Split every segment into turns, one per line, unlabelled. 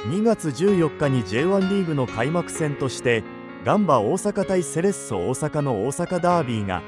2月14日に J1 リーグの開幕戦としてガンバ大阪対セレッソ大阪の大阪ダービーが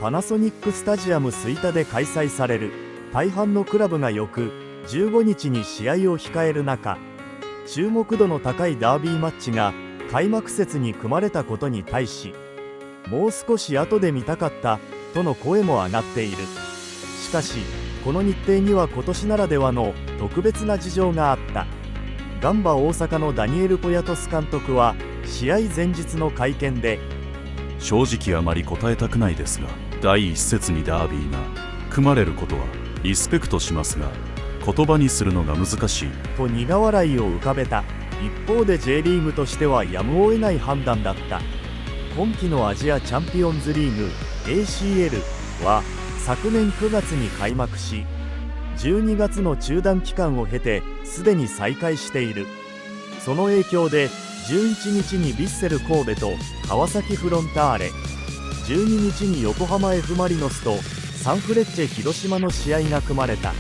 パナソニックスタジアム吹田で開催される。大半のクラブが翌15日に試合を控える中、注目度の高いダービーマッチが開幕節に組まれたことに対し、もう少し後で見たかったとの声も上がっている。しかしこの日程には今年ならではの特別な事情があった。ガンバ大阪のダニエル・ポヤトス監督は試合前日の会見で、
正直あまり答えたくないですが、第一節にダービーが組まれることはリスペクトしますが、言葉にするのが難しい
と苦笑いを浮かべた。一方で J リーグとしてはやむを得ない判断だった。今季のアジアチャンピオンズリーグ ACL は昨年9月に開幕し、12月の中断期間を経てすでに再開している。その影響で11日にヴィッセル神戸と川崎フロンターレ、12日に横浜 F マリノスとサンフレッチェ広島の試合が組まれた。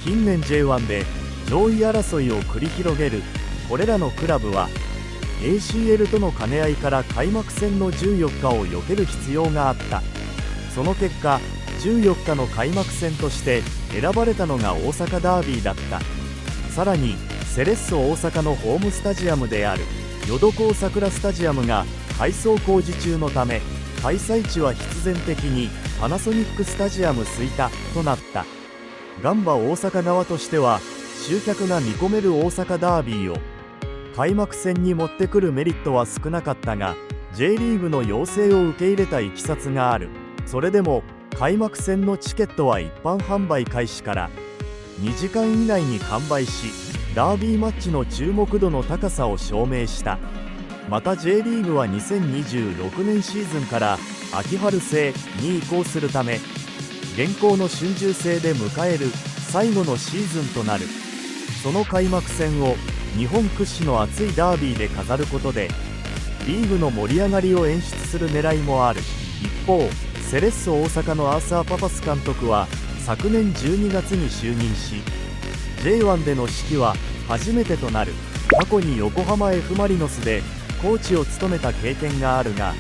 近年 J1 で上位争いを繰り広げるこれらのクラブは ACL との兼ね合いから開幕戦の14日を避ける必要があった。その結果14日の開幕戦として選ばれたのが大阪ダービーだった。さらにセレッソ大阪のホームスタジアムである淀港桜スタジアムが改装工事中のため、開催地は必然的にパナソニックスタジアム吹田となった。ガンバ大阪側としては集客が見込める大阪ダービーを開幕戦に持ってくるメリットは少なかったが、 J リーグの要請を受け入れたいきさつがある。それでも開幕戦のチケットは一般販売開始から2時間以内に完売し、ダービーマッチの注目度の高さを証明した。また J リーグは2026年シーズンから秋春制に移行するため、現行の春秋制で迎える最後のシーズンとなる。その開幕戦を日本屈指の熱いダービーで飾ることでリーグの盛り上がりを演出する狙いもある。一方セレッソ大阪のアーサー・パパス監督は昨年12月に就任し、 J1 での指揮は初めてとなる。過去に横浜 F マリノスでコーチを務めた経験があるが、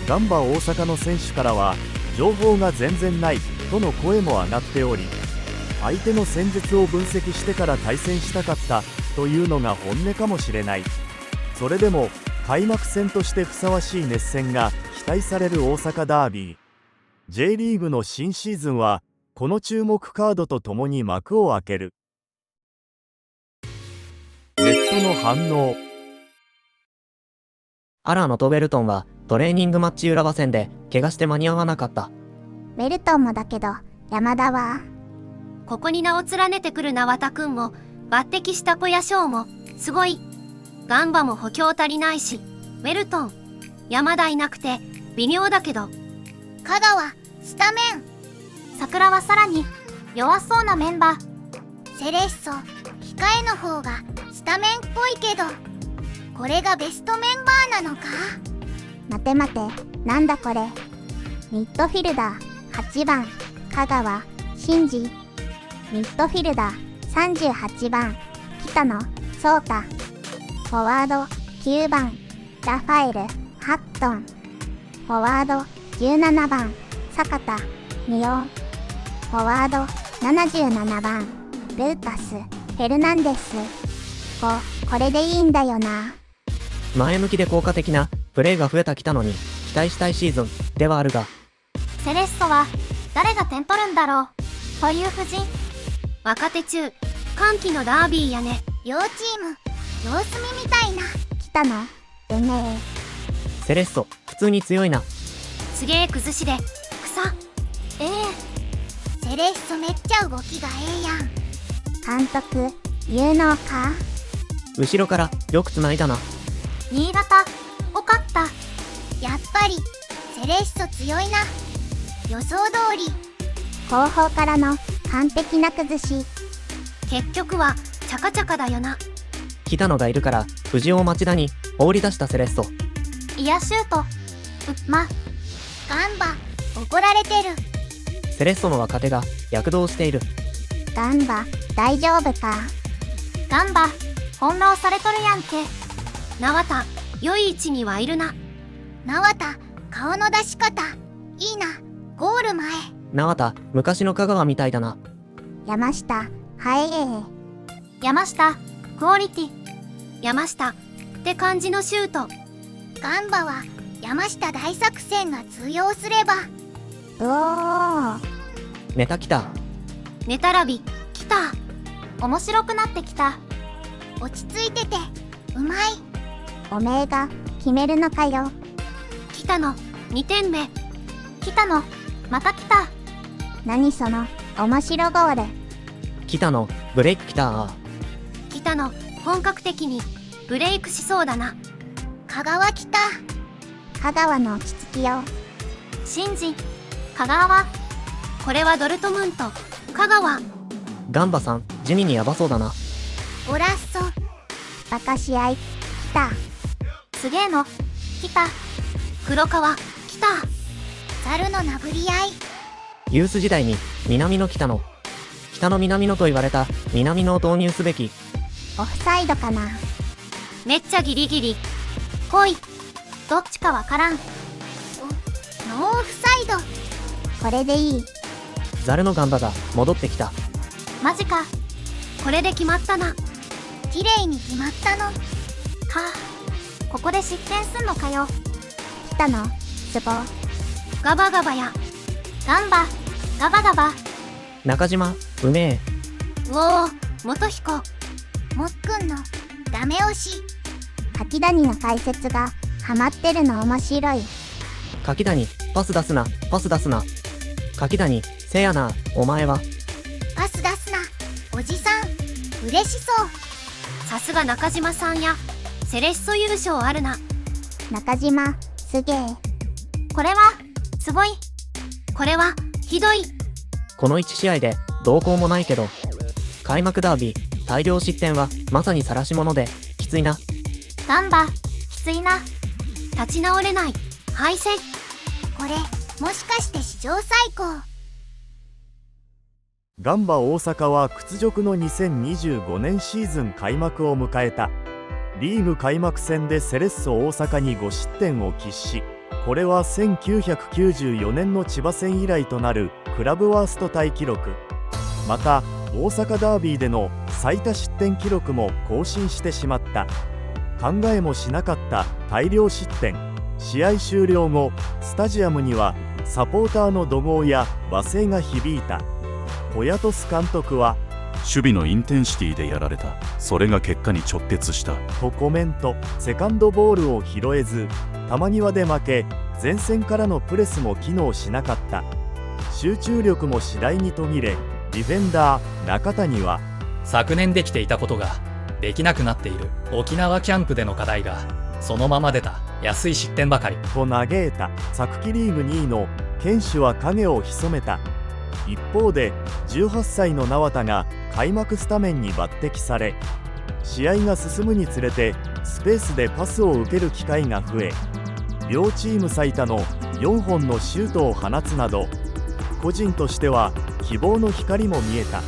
ガンバ大阪の選手からは情報が全然ないとの声も上がっており、相手の戦術を分析してから対戦したかったというのが本音かもしれない。それでも開幕戦としてふさわしい熱戦が期待される大阪ダービー。 J リーグの新シーズンはこの注目カードとともに幕を開ける。ネットの反応。
アラノとウェルトンはトレーニングマッチ浦和戦で怪我して間に合わなかった。
ウェルトンもだけど山田は。
ここに名を連ねてくる縄田くんも抜擢した小屋翔もすごい。ガンバも補強足りないし、ウェルトン山田いなくて微妙だけど、
香川スタメン。桜はさらに弱そうなメンバー。セレッソ控えの方がスタメンっぽいけど、これがベストメンバーなのか。待て待て、なんだこれ。ミッドフィルダー8番香川真司、ミッドフィルダー38番北野颯太、フォワード9番ラファエル・ハットン、フォワード17番坂田仁夫、フォワード77番ルーカス・フェルナンデス。これでいいんだよな。
前向きで効果的なプレーが増えた北野に期待したいシーズンではあるが、
セレッソは誰が点取るんだろう。保有夫人
若手中歓喜のダービーやね。
両チーム様子見みたいな。北野うめ
セレッソ普通に強いな。
すげえ崩しで草。
セレッソめっちゃ動きがええやん。監督有能か。
後ろからよくつないだな。
新潟おかった。やっぱりセレッソ強いな。予想通り後方からの完璧な崩し。
結局はチャカチャカだよな。
北野がいるから藤尾を町田に放り出したセレッソ。
いやシュートガンバ怒られてる。
セレッソの若手が躍動している。
ガンバ大丈夫か。ガンバ翻弄されとるやんけ。
縄田、良い位置にはいるな。
縄田、顔の出し方いいな。ゴール前。
縄田、昔の香川みたいだな。
山下、山下、クオリティ。
山下って感じのシュート。
ガンバは山下大作戦が通用すれば。
ネタ来た。
ネタラビ、来た。
面白くなってきた。落ち着いててうまい。おめえが決めるのかよ。
来たの、2点目。
来たの、また来た。何その面白ゴール。
来たの、ブレイク来た。
来たの、本格的にブレイクしそうだな。
香川来た。香川の落ち着きよ。シンジ、香川。
これはドルトムント、香川。
ガンバさん、地味にヤバそうだな。
オラッソ、バカ試合、来た。すげえの、来た。
黒川、来た。
ザルのなぶり合い。
ユース時代に南野来たの。北の南野と言われた南野を投入すべき。
オフサイドかな。
めっちゃギリギリ。来い。
どっちかわからん。ノーオフサイド。これでいい。
ザルのガンバが戻ってきた。
マジか。
これで決まったな。
綺麗に決まったの。ここで失点すんのかよ。来たの、ツボ。
ガバガバや。
ガンバ、ガバガバ。
中島、うめえ。
うおー、元彦。
もっくんのダメ押し。柿谷の解説がハマってるの面白い。
柿谷、パス出すな、パス出すな。柿谷、せやな、お前は。
パス出すな、おじさん。嬉しそう。
さすが中島さんや。セレッソ優勝あるな。
中島、すげえ。これは、すごい。
これは、ひどい。
この1試合で、どうこうもないけど。開幕ダービー、大量失点は、まさに晒し者で、きついな。
ガンバ、きついな。
立ち直れない。敗戦。
これ、もしかして史上最高。
ガンバ大阪は屈辱の2025年シーズン開幕を迎えた。リーグ開幕戦でセレッソ大阪に5失点を喫し、これは1994年の千葉戦以来となるクラブワーストタイ記録。また大阪ダービーでの最多失点記録も更新してしまった。考えもしなかった大量失点。試合終了後、スタジアムにはサポーターの怒号や罵声が響いた。ポヤトス監督は
守備のインテンシティでやられた。それが結果に直結した
とコメント。セカンドボールを拾えず、球際で負け、前線からのプレスも機能しなかった。集中力も次第に途切れ、ディフェンダー中谷は
昨年できていたことができなくなっている。沖縄キャンプでの課題がそのまま出た。安い失点ばかり
と嘆いた。昨季リーグ2位の堅守は影を潜めた。一方で18歳の縄田が開幕スタメンに抜擢され、試合が進むにつれてスペースでパスを受ける機会が増え、両チーム最多の4本のシュートを放つなど、個人としては希望の光も見えた。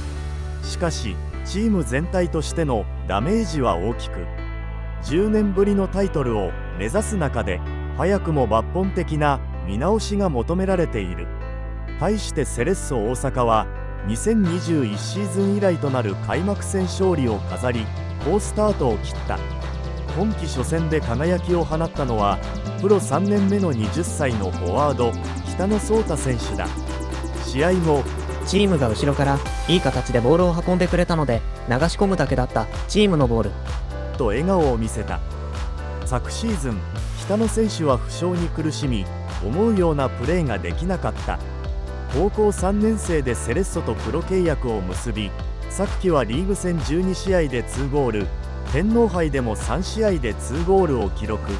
しかしチーム全体としてのダメージは大きく、10年ぶりのタイトルを目指す中で早くも抜本的な見直しが求められている。対してセレッソ大阪は2021シーズン以来となる開幕戦勝利を飾り、好スタートを切った。今季初戦で輝きを放ったのはプロ3年目の20歳のフォワード北野颯太選手だ。試合後、
チームが後ろからいい形でボールを運んでくれたので流し込むだけだったチームのボール
と笑顔を見せた。昨シーズン北野選手は負傷に苦しみ、思うようなプレーができなかった。高校3年生でセレッソとプロ契約を結び、昨季はリーグ戦12試合で2ゴール、天皇杯でも3試合で2ゴールを記録。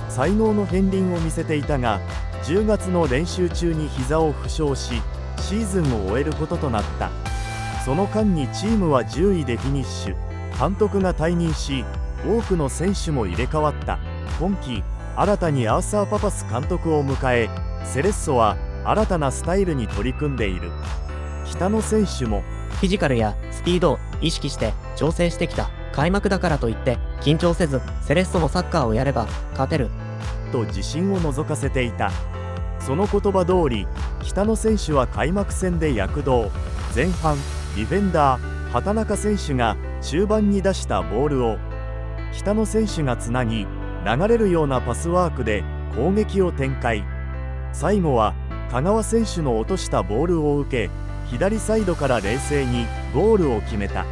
才能の片鱗を見せていたが、10月の練習中に膝を負傷し、シーズンを終えることとなった。その間にチームは10位でフィニッシュ。監督が退任し、多くの選手も入れ替わった。今季新たにアーサー・パパス監督を迎え、セレッソは新たなスタイルに取り組んでいる。北野選手も
フィジカルやスピードを意識して調整してきた。開幕だからといって緊張せずセレッソのサッカーをやれば勝てる。
と自信を覗かせていた。その言葉通り北野選手は開幕戦で躍動。前半ディフェンダー畑中選手が中盤に出したボールを北野選手がつなぎ、流れるようなパスワークで攻撃を展開。最後は香川選手の落としたボールを受け、左サイドから冷静にゴールを決めた。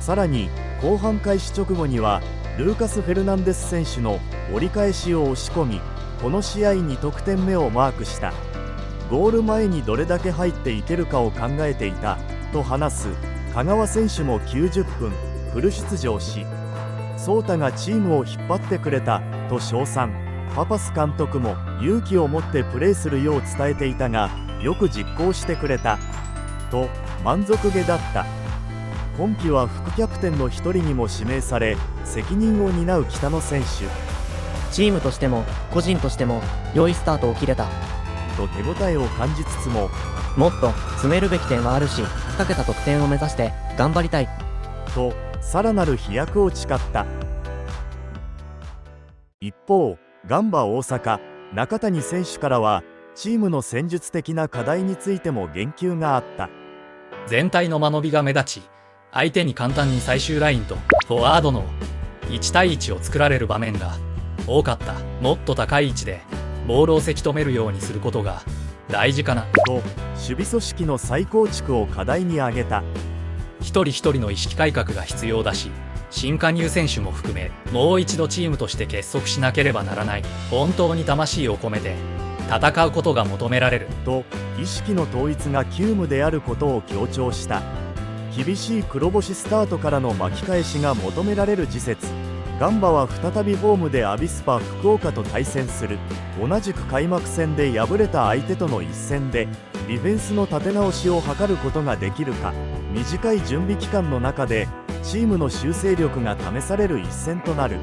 さらに後半開始直後にはルーカス・フェルナンデス選手の折り返しを押し込み、この試合2得点目をマークした。ゴール前にどれだけ入っていけるかを考えていたと話す香川選手も90分フル出場し、颯太がチームを引っ張ってくれたと称賛。パパス監督も勇気を持ってプレーするよう伝えていたが、よく実行してくれたと満足げだった。今季は副キャプテンの一人にも指名され、責任を担う北野選手
チームとしても個人としても良いスタートを切れた。
と手応えを感じつつも、
もっと詰めるべき点はあるし、2桁得点を目指して頑張りたい
とさらなる飛躍を誓った。一方ガンバ大阪中谷選手からはチームの戦術的な課題についても言及があった。
全体の間延びが目立ち、相手に簡単に最終ラインとフォワードの1対1を作られる場面が多かった。もっと高い位置でボールをせき止めるようにすることが大事かな
と守備組織の再構築を課題に挙げた。
一人一人の意識改革が必要だし、新加入選手も含めもう一度チームとして結束しなければならない。本当に魂を込めて戦うことが求められる
と意識の統一が急務であることを強調した。厳しい黒星スタートからの巻き返しが求められる次節、ガンバは再びホームでアビスパ福岡と対戦する。同じく開幕戦で敗れた相手との一戦でディフェンスの立て直しを図ることができるか。短い準備期間の中でチームの修正力が試される一戦となる。